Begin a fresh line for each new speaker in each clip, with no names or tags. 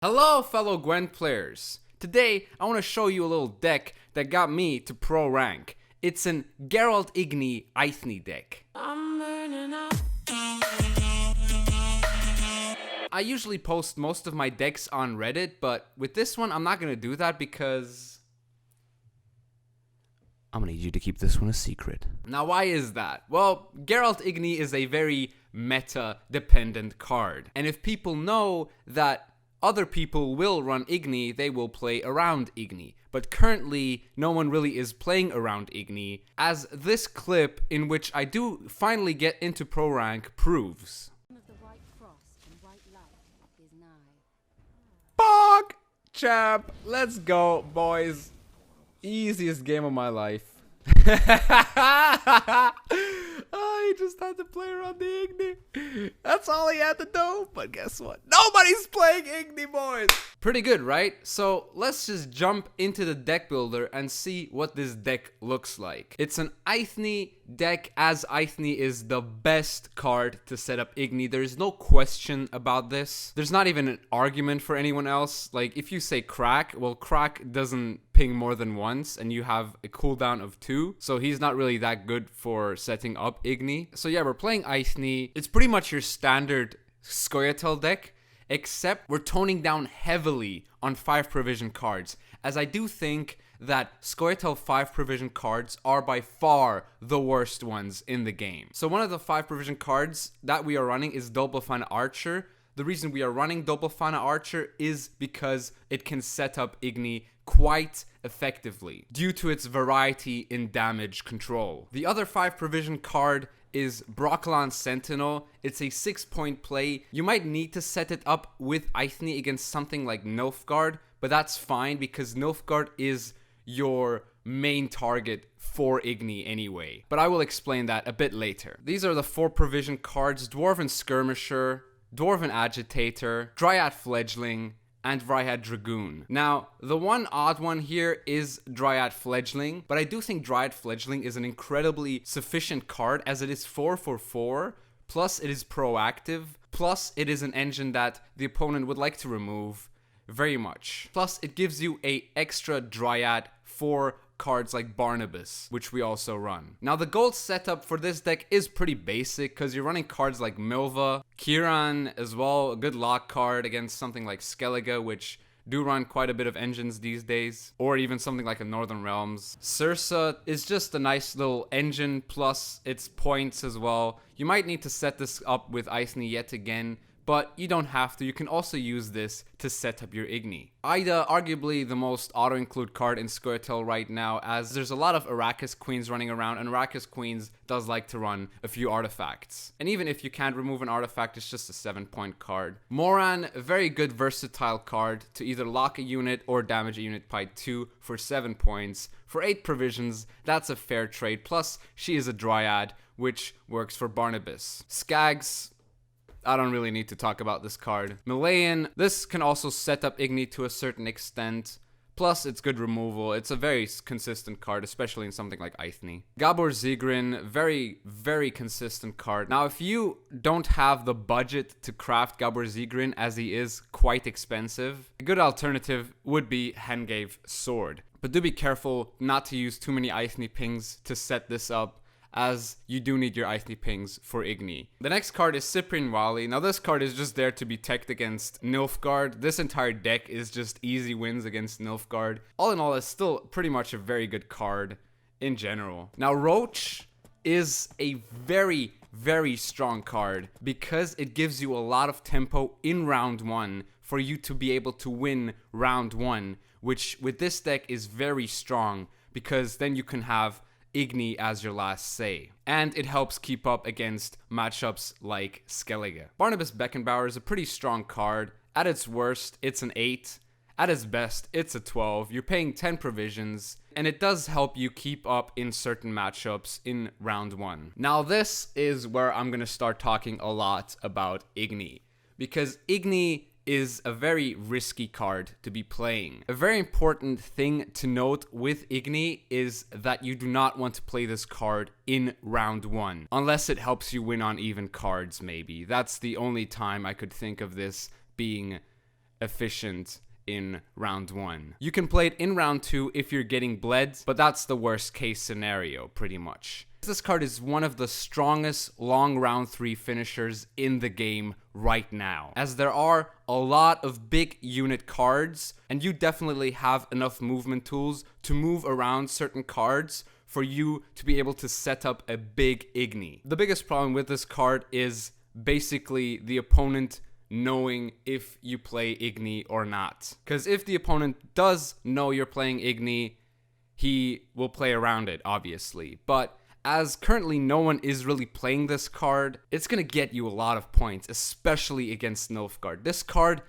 Hello fellow Gwent players. Today I want to show you a little deck that got me to pro rank. It's an Geralt Eithne Eithne deck. I usually post most of my decks on Reddit, but with this one I'm not going to do that because I'm going to need you to keep this one a secret. Now why is that? Well, Geralt Eithne is a very meta dependent card. And if people know that other people will run Eithne, they will play around Eithne. But currently, no one really is playing around Eithne, as this clip, in which I do finally get into pro rank, proves. Bog! Champ, let's go, boys. Easiest game of my life. He just had to play around the Eithne. That's all he had to do. But guess what? Nobody's playing Eithne, boys. Pretty good, right? So let's just jump into the deck builder and see what this deck looks like. It's an Eithne deck, as Eithne is the best card to set up Eithne. There's no question about this. There's not even an argument for anyone else. Like, if you say crack, well, crack doesn't ping more than once, and you have a cooldown of 2. So he's not really that good for setting up Eithne. So yeah, we're playing Eithne. It's pretty much your standard Scoia'tael deck, except we're toning down heavily on 5 provision cards, as I do think that Scoia'tael 5 provision cards are by far the worst ones in the game. So one of the 5 provision cards that we are running is Dobelfana Archer. The reason we are running Dobelfana Archer is because it can set up Eithne quite effectively due to its variety in damage control. The other 5 provision card is Brokilon Sentinel. It's a 6-point play. You might need to set it up with Eithne against something like Nilfgaard, but that's fine because Nilfgaard is your main target for Eithne anyway. But I will explain that a bit later. These are the 4 provision cards: Dwarven Skirmisher, Dwarven Agitator, Dryad Fledgling, and Dryad Dragoon. Now, the one odd one here is Dryad Fledgling, but I do think Dryad Fledgling is an incredibly sufficient card, as it is 4 for 4, plus it is proactive, plus it is an engine that the opponent would like to remove very much. Plus it gives you a extra Dryad for cards like Barnabas, which we also run. Now the gold setup for this deck is pretty basic because you're running cards like Milva, Kiran as well, a good lock card against something like Skellige, which do run quite a bit of engines these days, or even something like a Northern Realms. Sursa is just a nice little engine plus its points as well. You might need to set this up with Eithne yet again, but you don't have to. You can also use this to set up your Eithne. Ida, arguably the most auto-include card in Scoia'tael right now, as there's a lot of Arrakis Queens running around, and Arrakis Queens does like to run a few artifacts. And even if you can't remove an artifact, it's just a 7-point card. Moran, a very good versatile card to either lock a unit or damage a unit by 2 for 7 points. For 8 provisions, that's a fair trade, plus she is a Dryad, which works for Barnabas. Skags, I don't really need to talk about this card. Malayan, this can also set up Eithne to a certain extent. Plus, it's good removal. It's a very consistent card, especially in something like Eithne. Gabor Zigrin, very consistent card. Now, if you don't have the budget to craft Gabor Zigrin, as he is quite expensive, a good alternative would be Hengave Sword. But do be careful not to use too many Eithne pings to set this up, as you do need your Eithne pings for Eithne. The next card is Cyprian Wali. Now this card is just there to be teched against Nilfgaard. This entire deck is just easy wins against Nilfgaard. All in all, it's still pretty much a very good card in general. Now Roach is a very strong card because it gives you a lot of tempo in round 1 for you to be able to win round 1, which with this deck is very strong because then you can have Eithne as your last say. And it helps keep up against matchups like Skellige. Barnabas Beckenbauer is a pretty strong card. At its worst, it's an 8. At its best, it's a 12. You're paying 10 provisions, and it does help you keep up in certain matchups in round 1. Now this is where I'm gonna start talking a lot about Eithne, because Eithne is a very risky card to be playing. A very important thing to note with Eithne is that you do not want to play this card in round 1, unless it helps you win on even cards maybe. That's the only time I could think of this being efficient in round 1. You can play it in round 2 if you're getting bled, but that's the worst case scenario pretty much. This card is one of the strongest long round 3 finishers in the game right now, as there are a lot of big unit cards, and you definitely have enough movement tools to move around certain cards for you to be able to set up a big Eithne. The biggest problem with this card is basically the opponent knowing if you play Eithne or not. Because if the opponent does know you're playing Eithne, he will play around it, obviously. But as currently no one is really playing this card, it's going to get you a lot of points, especially against Nilfgaard. This card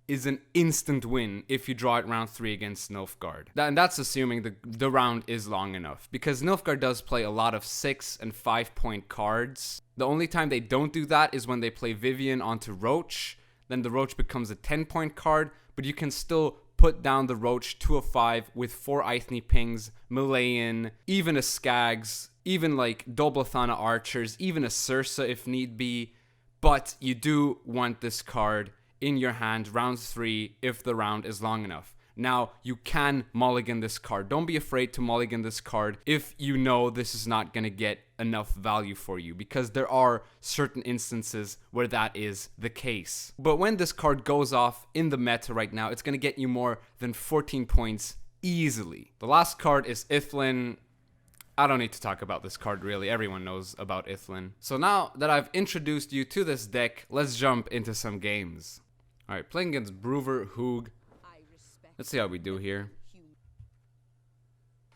is an instant win if you draw it round 3 against Nilfgaard. And that's assuming the round is long enough, because Nilfgaard does play a lot of 6 and 5 point cards. The only time they don't do that is when they play Vivian onto Roach. Then the Roach becomes a 10 point card, but you can still put down the Roach to a 5 with 4 Eithne pings, Malayan, even a Skags, even like Doblathana archers, even a Sursa if need be. But you do want this card in your hand round 3 if the round is long enough. Now, you can mulligan this card. Don't be afraid to mulligan this card if you know this is not going to get enough value for you, because there are certain instances where that is the case. But when this card goes off in the meta right now, it's going to get you more than 14 points easily. The last card is Eithne. I don't need to talk about this card really, everyone knows about Eithne. So now that I've introduced you to this deck, let's jump into some games. Alright, playing against Brewer Hoog. Let's see how we do here. I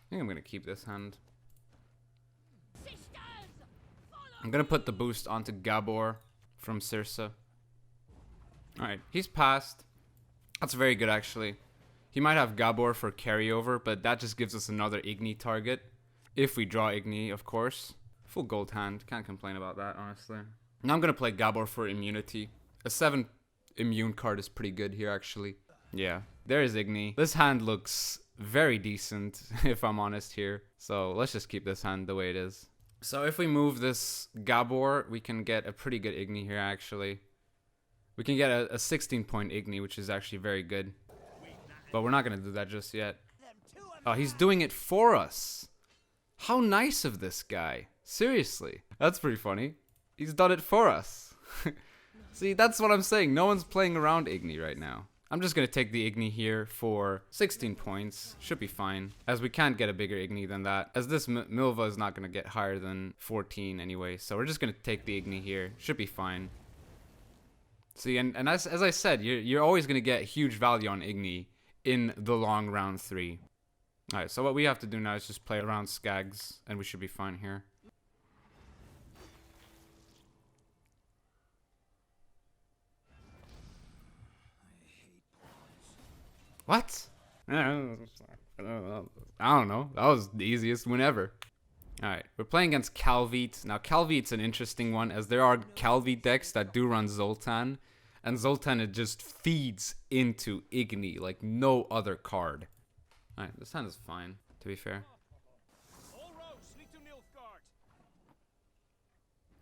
think I'm going to keep this hand. I'm going to put the boost onto Gabor from Circe. Alright, he's passed. That's very good actually. He might have Gabor for carryover, but that just gives us another Eithne target. If we draw Eithne, of course. Full gold hand. Can't complain about that, honestly. Now I'm going to play Gabor for immunity. A 7 immune card is pretty good here, actually. Yeah, there is Eithne. This hand looks very decent, if I'm honest here. So let's just keep this hand the way it is. So if we move this Gabor, we can get a pretty good Eithne here, actually. We can get a 16 point Eithne, which is actually very good. But we're not going to do that just yet. Oh, he's doing it for us. How nice of this guy. Seriously. That's pretty funny. He's done it for us. See, that's what I'm saying. No one's playing around Eithne right now. I'm just going to take the Eithne here for 16 points. Should be fine. As we can't get a bigger Eithne than that. As this Milva is not going to get higher than 14 anyway. So we're just going to take the Eithne here. Should be fine. See, and as I said, you're always going to get huge value on Eithne in the long round 3. Alright, so what we have to do now is just play around Skags, and we should be fine here. What? I don't know. That was the easiest win ever. Alright, we're playing against Calvite. Now, Calvite's an interesting one, as there are Calvite decks that do run Zoltan, and Zoltan, it just feeds into Eithne like no other card. Alright, this hand is fine, to be fair.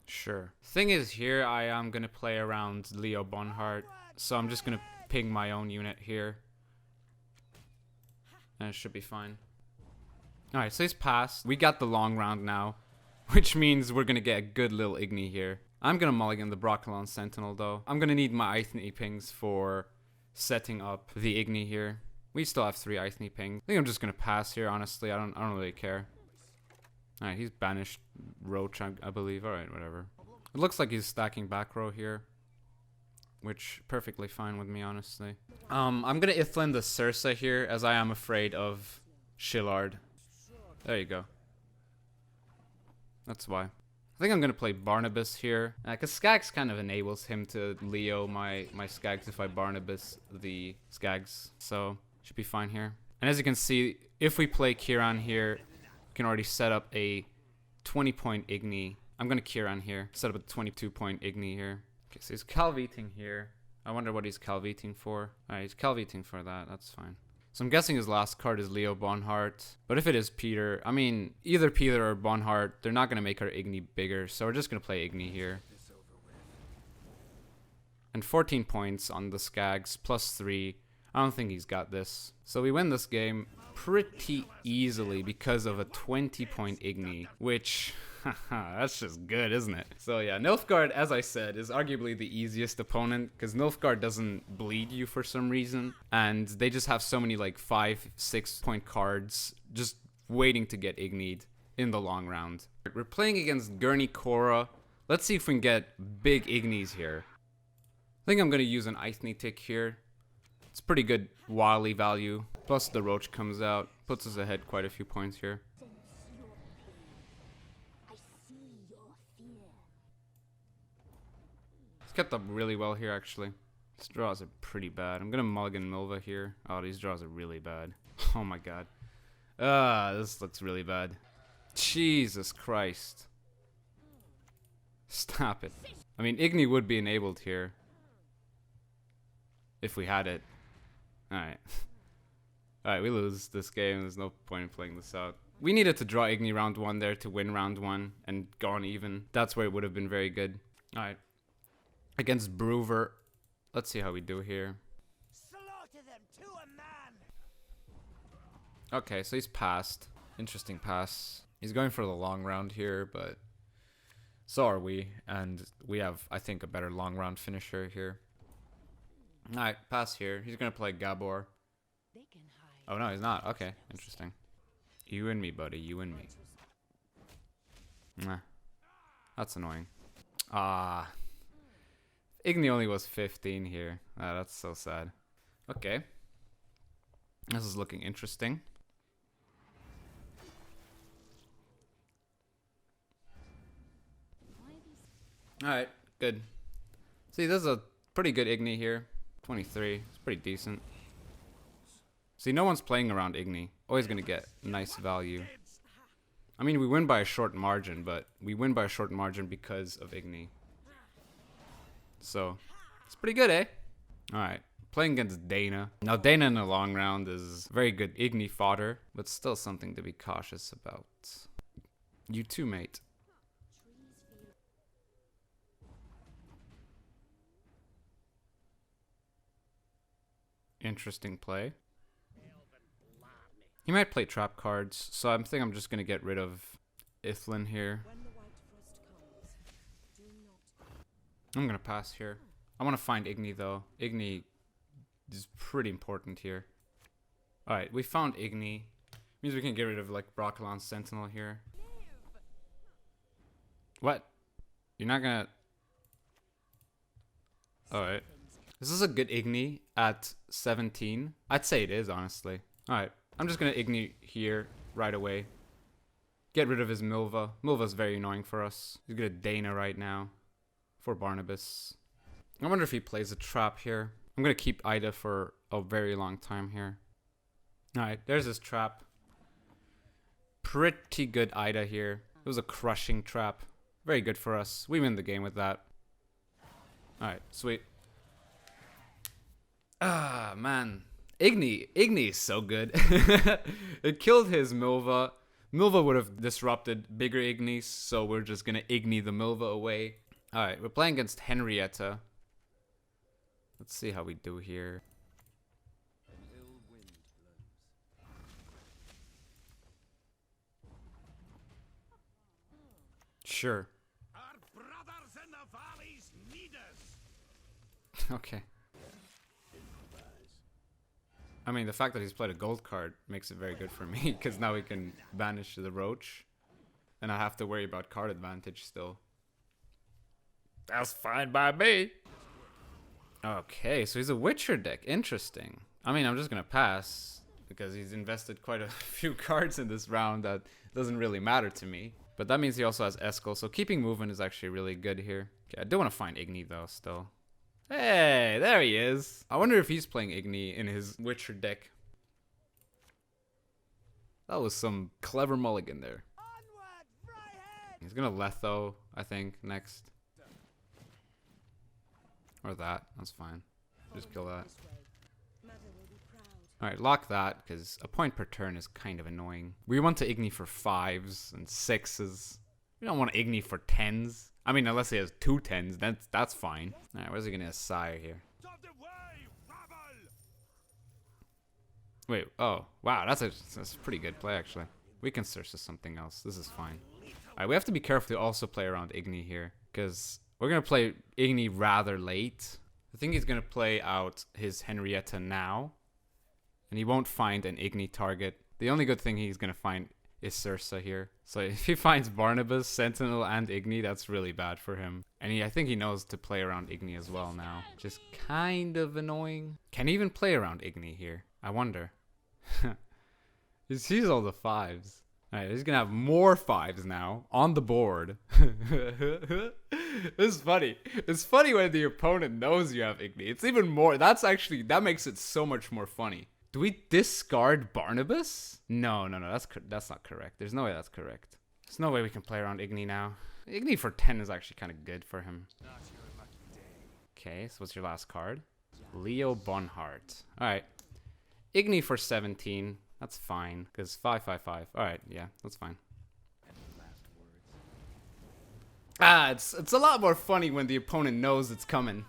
Sure. Thing is, here I am going to play around Leo Bonhart, so I'm just going to ping my own unit here. And it should be fine. Alright, so he's passed. We got the long round now, which means we're going to get a good little Eithne here. I'm going to mulligan the Broccolon Sentinel, though. I'm going to need my Eithne pings for setting up the Eithne here. We still have 3 Eithne pings. I think I'm just going to pass here, honestly. I don't really care. Alright, he's banished Roach, I believe. Alright, whatever. It looks like he's stacking back row here, which perfectly fine with me, honestly. I'm going to Eithne the Circe here, as I am afraid of Shillard. There you go. That's why. I think I'm going to play Barnabas here, because Skags kind of enables him to Leo my Skags if I Barnabas the Skags, so should be fine here. And as you can see, if we play Kiran here, we can already set up a 20 point Eithne. I'm going to Kiran here, set up a 22 point Eithne here. Okay, so he's Calviting here. I wonder what he's Calviting for. Alright, he's Calviting for that, that's fine. So I'm guessing his last card is Leo Bonhart. But if it is Peter, I mean, either Peter or Bonhart, they're not going to make our Eithne bigger. So we're just going to play Eithne here. And 14 points on the Skags, +3. I don't think he's got this. So we win this game pretty easily because of a 20-point Eithne, which, that's just good, isn't it? So yeah, Nilfgaard, as I said, is arguably the easiest opponent because Nilfgaard doesn't bleed you for some reason, and they just have so many like 5-6 point cards just waiting to get Eithne'd in the long round. We're playing against Gurney Korra. Let's see if we can get big Eithnes here. I think I'm going to use an Eithne tick here. It's pretty good Wily value. Plus the Roach comes out. Puts us ahead quite a few points here. He's kept up really well here, actually. These draws are pretty bad. I'm going to mulligan Milva here. Oh, these draws are really bad. Oh my god. This looks really bad. Jesus Christ. Stop it. I mean, Eithne would be enabled here. If we had it. Alright. Alright, we lose this game. There's no point in playing this out. We needed to draw Eithne round 1 there to win round 1 and go on even. That's where it would have been very good. Alright. Against Brewer. Let's see how we do here.
Slaughter them to a man.
Okay, so he's passed. Interesting pass. He's going for the long round here, but so are we. And we have, I think, a better long round finisher here. Alright, pass here. He's gonna play Gabor. Oh no, he's not. Okay, interesting. You and me, buddy. You and me. Nah. That's annoying. Ah. Eithne only was 15 here. Ah, that's so sad. Okay. This is looking interesting. Alright, good. See, this is a pretty good Eithne here. 23. It's pretty decent. See, no one's playing around Eithne. Always gonna get nice value. I mean, we win by a short margin, but we win by a short margin because of Eithne. So, it's pretty good, eh? Alright, playing against Dana. Now, Dana in the long round is very good Eithne fodder, but still something to be cautious about. You too, mate. Interesting play. He might play trap cards, so I think I'm just gonna get rid of Eithne here. I'm gonna pass here. I want to find Eithne though. Eithne is pretty important here. Alright, we found Eithne. Means we can get rid of like Broccolon Sentinel here. What? You're not gonna... Alright. This is a good Eithne at 17. I'd say it is, honestly. Alright, I'm just gonna Eithne here right away. Get rid of his Milva. Milva's very annoying for us. He's gonna Dana right now for Barnabas. I wonder if he plays a trap here. I'm gonna keep Ida for a very long time here. Alright, there's his trap. Pretty good Ida here. It was a crushing trap. Very good for us. We win the game with that. Alright, sweet. Ah, man. Eithne is so good. It killed his Milva. Milva would have disrupted bigger Eithnes, so we're just gonna Eithne the Milva away. Alright, we're playing against Henrietta. Let's see how we do here. Sure.
Our brothers in the valleys need us.
Okay. I mean, the fact that he's played a gold card makes it very good for me, because now we can banish the Roach, and I have to worry about card advantage still. That's fine by me. Okay, so he's a Witcher deck. Interesting. I mean, I'm just gonna pass, because he's invested quite a few cards in this round that doesn't really matter to me. But that means he also has Eskel, so keeping movement is actually really good here. Okay, I do want to find Eithne though, still. Hey, there he is. I wonder if he's playing Eithne in his Witcher deck. That was some clever mulligan there. He's gonna Letho, I think, next. Or that, that's fine. Just kill that. Alright, lock that, because a point per turn is kind of annoying. We want to Eithne for 5s and 6s. We don't want to Eithne for 10s. I mean, unless he has 2 10s, that's fine. Alright, where's he gonna sire here?
Out of the way, rabble!
Wait, oh, wow, that's a pretty good play, actually. We can search to something else. This is fine. Alright, we have to be careful to also play around Eithne here, because we're gonna play Eithne rather late. I think he's gonna play out his Henrietta now, and he won't find an Eithne target. The only good thing he's gonna find is Circe here. So if he finds Barnabas, Sentinel, and Eithne, that's really bad for him. And I think he knows to play around Eithne as well now. Just kind of annoying. Can he even play around Eithne here? I wonder. He sees all the 5s. Alright, he's gonna have more 5s now on the board. It's funny. It's funny when the opponent knows you have Eithne. It's even more. That makes it so much more funny. Do we discard Barnabas? No, that's not correct. There's no way that's correct. There's no way we can play around Eithne now. Eithne for 10 is actually kind of good for him. Okay, so what's your last card? Leo Bonhart. Alright. Eithne for 17. That's fine, because 5/5/5. Alright, yeah, that's fine. It's a lot more funny when the opponent knows it's coming,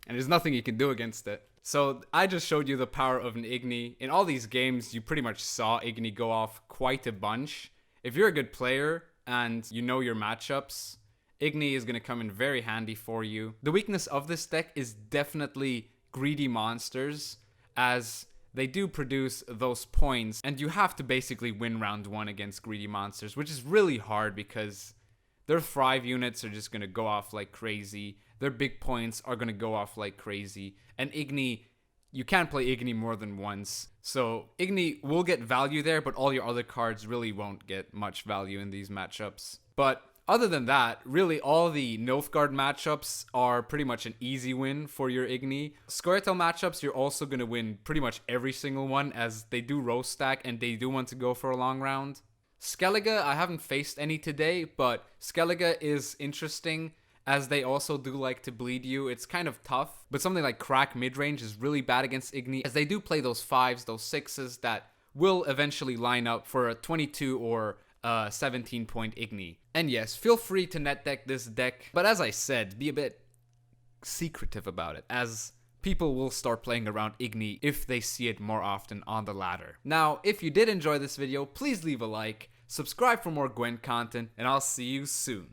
and there's nothing you can do against it. So I just showed you the power of an Eithne. In all these games, you pretty much saw Eithne go off quite a bunch. If you're a good player and you know your matchups, Eithne is going to come in very handy for you. The weakness of this deck is definitely greedy monsters, as they do produce those points, and you have to basically win round 1 against greedy monsters, which is really hard because their Thrive units are just going to go off like crazy. Their big points are going to go off like crazy. And Eithne, you can't play Eithne more than once. So Eithne will get value there, but all your other cards really won't get much value in these matchups. But other than that, really all the Nilfgaard matchups are pretty much an easy win for your Eithne. Squirtle matchups, you're also going to win pretty much every single one, as they do row stack and they do want to go for a long round. Skellige, I haven't faced any today, but Skellige is interesting, as they also do like to bleed you. It's kind of tough, but something like Crack midrange is really bad against Eithne, as they do play those 5s, those 6s that will eventually line up for a 22 or 17 point Eithne. And yes, feel free to net deck this deck, but as I said, be a bit secretive about it, as people will start playing around Eithne if they see it more often on the ladder. Now, if you did enjoy this video, please leave a like, subscribe for more Gwent content, and I'll see you soon.